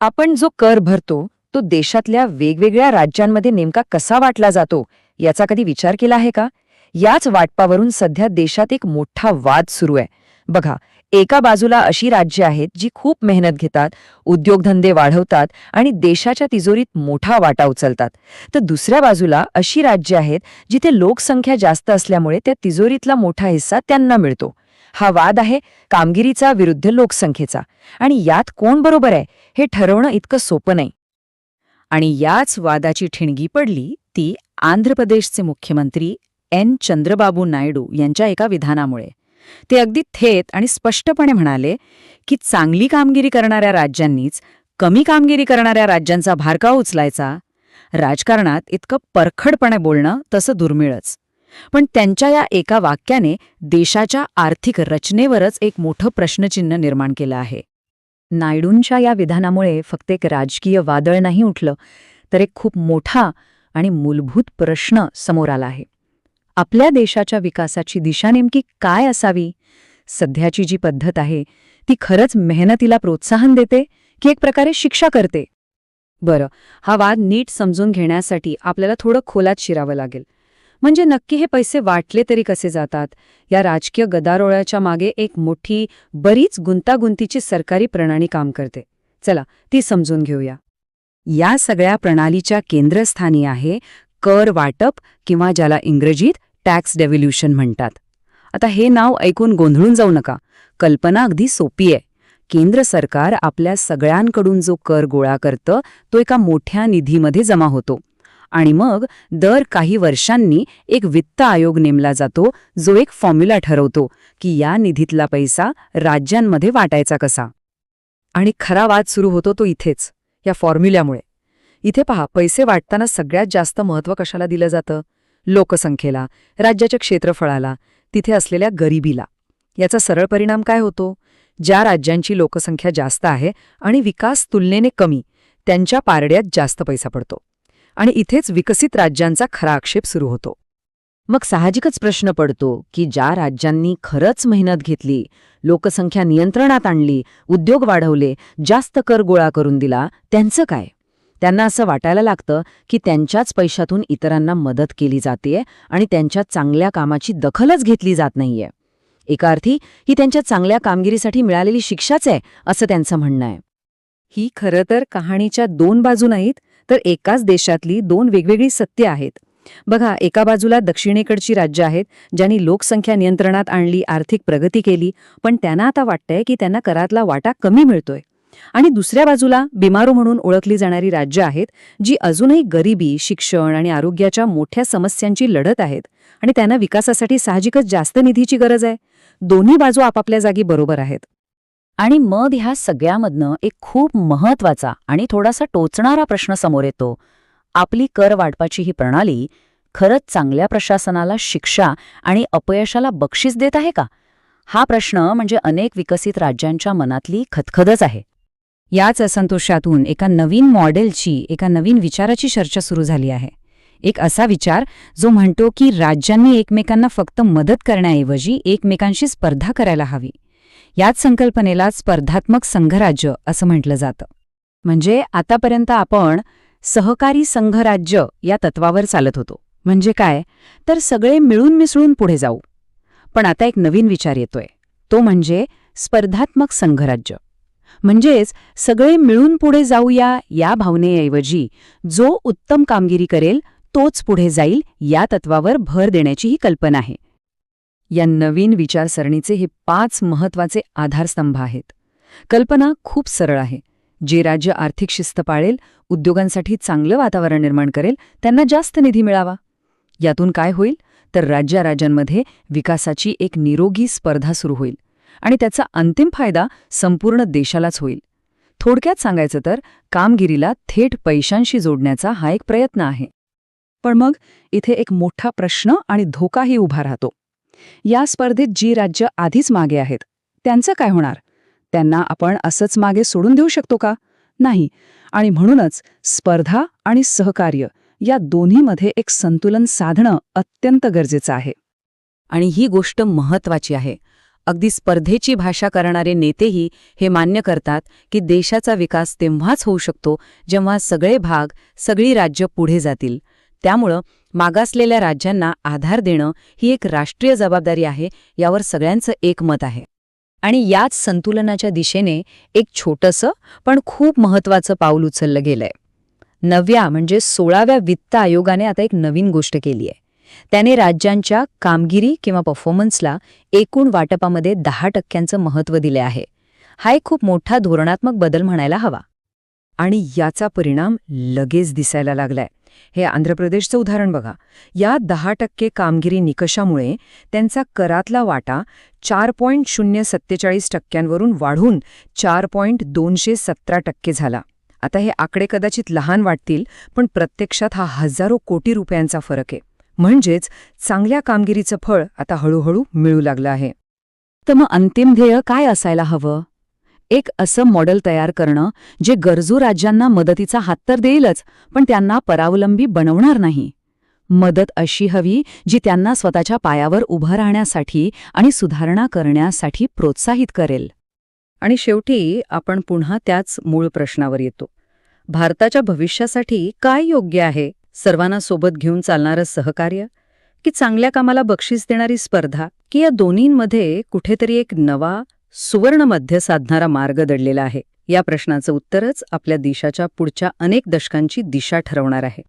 आपण जो कर भरतो तो देशातल्या वेगवेगळ्या राज्यांमध्ये नेमका कसा वाटला जातो याचा कधी विचार केला आहे का? याच वाटपावरून सध्या देशात एक मोठा वाद सुरू आहे. बघा, एका बाजूला अशी राज्य आहेत जी खूप मेहनत घेतात, उद्योगधंदे वाढवतात आणि देशाच्या तिजोरीत मोठा वाटा उचलतात. तर दुसऱ्या बाजूला अशी राज्य आहेत जिथे लोकसंख्या जास्त असल्यामुळे त्या तिजोरीतला मोठा हिस्सा त्यांना मिळतो. हा वाद आहे कामगिरीचा विरुद्ध लोकसंख्येचा. आणि यात कोण बरोबर आहे हे ठरवणं इतकं सोपं नाही. आणि याच वादाची ठिणगी पडली ती आंध्र प्रदेशचे मुख्यमंत्री चंद्रबाबू नायडू यांच्या एका विधानामुळे. ते अगदी थेट आणि स्पष्टपणे म्हणाले की चांगली कामगिरी करणाऱ्या राज्यांनीच कमी कामगिरी करणाऱ्या राज्यांचा भार का उचलायचा. राजकारणात इतकं परखडपणे बोलणं तसं दुर्मिळच. पण त्यांच्या या एका वाक्याने देशाच्या आर्थिक रचनेवरच एक मोठं प्रश्नचिन्ह निर्माण केलं आहे. नायडूंच्या या विधानामुळे फक्त एक राजकीय वादळ नाही उठलं, तर एक खूप मोठा आणि मूलभूत प्रश्न समोर आला आहे. आपल्या देशाच्या विकासाची दिशा नेमकी काय असावी? सध्याची जी पद्धत आहे ती खरंच मेहनतीला प्रोत्साहन देते की एक प्रकारे शिक्षा करते? बरं, हा वाद नीट समजून घेण्यासाठी आपल्याला थोडं खोलात शिरावं लागेल. म्हणजे नक्की हे पैसे वाटले तरी कसे जातात? या राजकीय गदारोळाच्या मागे एक मोठी, बरीच गुंतागुंतीची सरकारी प्रणाली काम करते. चला, ती समजून घेऊया. या सगळ्या प्रणालीच्या केंद्रस्थानी आहे कर वाटप, किंवा ज्याला इंग्रजीत टॅक्स डेव्होल्यूशन म्हणतात. आता हे नाव ऐकून गोंधळून जाऊ नका. कल्पना अगदी सोपी आहे. केंद्र सरकार आपल्या सगळ्यांकडून जो कर गोळा करतं तो एका मोठ्या निधीमध्ये जमा होतो. आणि मग दर काही वर्षांनी एक वित्त आयोग नेमला जातो जो एक फॉर्म्युला ठरवतो की या निधीतला पैसा राज्यांमध्ये वाटायचा कसा. आणि खरा वाद सुरू होतो तो इथेच, या फॉर्म्युल्यामुळे. इथे पहा, पैसे वाटताना सगळ्यात जास्त महत्त्व कशाला दिलं जातं? लोकसंख्येला, राज्याच्या क्षेत्रफळाला, तिथे असलेल्या गरिबीला. याचा सरळ परिणाम काय होतो? ज्या राज्यांची लोकसंख्या जास्त आहे आणि विकास तुलनेने कमी, त्यांच्या पारड्यात जास्त पैसा पडतो. आणि इथेच विकसित राज्यांचा खरा आक्षेप सुरू होतो. मग साहजिकच प्रश्न पडतो की ज्या राज्यांनी खरंच मेहनत घेतली, लोकसंख्या नियंत्रणात आणली, उद्योग वाढवले, जास्त कर गोळा करून दिला, त्यांचं काय? त्यांना असं वाटायला लागतं की त्यांच्याच पैशातून इतरांना मदत केली जातेय आणि त्यांच्या चांगल्या कामाची दखलच घेतली जात नाहीये. एका अर्थी ही त्यांच्या चांगल्या कामगिरीसाठी मिळालेली शिक्षाच आहे, असं त्यांचं म्हणणं आहे. ही खरं तर कहाणीच्या दोन बाजू नाहीत, तर एकाच देशातली दोन वेगवेगळी सत्य आहेत. बघा, एका बाजूला दक्षिणेकडची राज्य आहेत ज्यांनी लोकसंख्या नियंत्रणात आणली, आर्थिक प्रगती केली, पण त्यांना आता वाटतंय की त्यांना करातला वाटा कमी मिळतोय. आणि दुसऱ्या बाजूला बिमारू म्हणून ओळखली जाणारी राज्य आहेत जी अजूनही गरिबी, शिक्षण आणि आरोग्याच्या मोठ्या समस्यांची लढत आहेत आणि त्यांना विकासासाठी साहजिकच जास्त निधीची गरज आहे. दोन्ही बाजू आपापल्या जागी बरोबर आहेत. आणि मग ह्या सगळ्यामधनं एक खूप महत्वाचा आणि थोडासा टोचणारा प्रश्न समोर येतो. आपली कर वाटपाची ही प्रणाली खरंच चांगल्या प्रशासनाला शिक्षा आणि अपयशाला बक्षीस देत आहे का? हा प्रश्न म्हणजे अनेक विकसित राज्यांच्या मनातली खदखदच आहे. याच असंतोषातून एका नवीन मॉडेलची, एका नवीन विचाराची चर्चा सुरू झाली आहे. एक असा विचार जो म्हणतो की राज्यांनी एकमेकांना फक्त मदत करण्याऐवजी एकमेकांशी स्पर्धा करायला हवी. याच संकल्पनेला स्पर्धात्मक संघराज्य असं म्हटलं जातं. म्हणजे आतापर्यंत आपण सहकारी संघराज्य या तत्वावर चालत होतो. म्हणजे काय? तर सगळे मिळून मिसळून पुढे जाऊ. पण आता एक नवीन विचार येतोय, तो म्हणजे स्पर्धात्मक संघराज्य. म्हणजेच सगळे मिळून पुढे जाऊया या भावनेऐवजी जो उत्तम कामगिरी करेल तोच पुढे जाईल या तत्वावर भर देण्याची ही कल्पना आहे. या नवीन विचारसरणीचे हे 5 महत्त्वाचे आधारस्तंभ आहेत. कल्पना खूप सरळ आहे. जे राज्य आर्थिक शिस्त पाळेल, उद्योगांसाठी चांगलं वातावरण निर्माण करेल, त्यांना जास्त निधी मिळावा. यातून काय होईल? तर राज्यांमध्ये विकासाची एक निरोगी स्पर्धा सुरू होईल आणि त्याचा अंतिम फायदा संपूर्ण देशालाच होईल. थोडक्यात सांगायचं तर कामगिरीला थेट पैशांशी जोडण्याचा हा एक प्रयत्न आहे. पण मग इथे एक मोठा प्रश्न आणि धोकाही उभा राहतो. या स्पर्धेत जी राज्य आधीच मागे आहेत त्यांचं काय होणार? त्यांना आपण असंच मागे सोडून देऊ शकतो का? नाही. आणि म्हणूनच स्पर्धा आणि सहकार्य या दोन्हीमध्ये एक संतुलन साधणं अत्यंत गरजेचं आहे. आणि ही गोष्ट महत्वाची आहे. अगदी स्पर्धेची भाषा करणारे नेतेही हे मान्य करतात की देशाचा विकास तेव्हाच होऊ शकतो जेव्हा सगळे भाग, सगळी राज्य पुढे जातील. त्यामुळं मागासलेल्या राज्यांना आधार देणं ही एक राष्ट्रीय जबाबदारी आहे, यावर सगळ्यांचं एकमत आहे. आणि याच संतुलनाच्या दिशेने एक छोटंसं पण खूप महत्वाचं पाऊल उचललं गेलंय. 16व्या वित्त आयोगाने आता एक नवीन गोष्ट केली आहे. त्याने राज्यांच्या कामगिरी किंवा परफॉर्मन्सला एकूण वाटपामध्ये 10% महत्त्व दिले आहे. हा एक खूप मोठा धोरणात्मक बदल म्हणायला हवा. आणि याचा परिणाम लगेच दिसायला लागलाय. हे आंध्र प्रदेशचं उदाहरण बघा. या 10% कामगिरी निकषामुळे त्यांचा करातला वाटा 4.047% वरून वाढून 4.217% झाला. आता हे आकडे कदाचित लहान वाटतील, पण प्रत्यक्षात हा हजारो कोटी रुपयांचा फरक आहे. म्हणजेच चांगल्या कामगिरीचं फळ आता हळूहळू मिळू लागलं आहे. तर मग अंतिम ध्येय काय असायला हवं? एक असं मॉडेल तयार करणं जे गरजू राज्यांना मदतीचा हात तर देईलच, पण त्यांना परावलंबी बनवणार नाही. मदत अशी हवी जी त्यांना स्वतःच्या पायावर उभं राहण्यासाठी आणि सुधारणा करण्यासाठी प्रोत्साहित करेल. आणि शेवटी आपण पुन्हा त्याच मूळ प्रश्नावर येतो. भारताच्या भविष्यासाठी काय योग्य आहे? सर्वांना सोबत घेऊन चालणारं सहकार्य, की चांगल्या कामाला बक्षीस देणारी स्पर्धा, की या दोन्हींमध्ये कुठेतरी एक नवा सुवर्ण मध्य साधणारा मार्ग दडलेला आहे? या प्रश्नाचं उत्तरच आपल्या देशाच्या पुढच्या अनेक दशकांची दिशा ठरवणार आहे.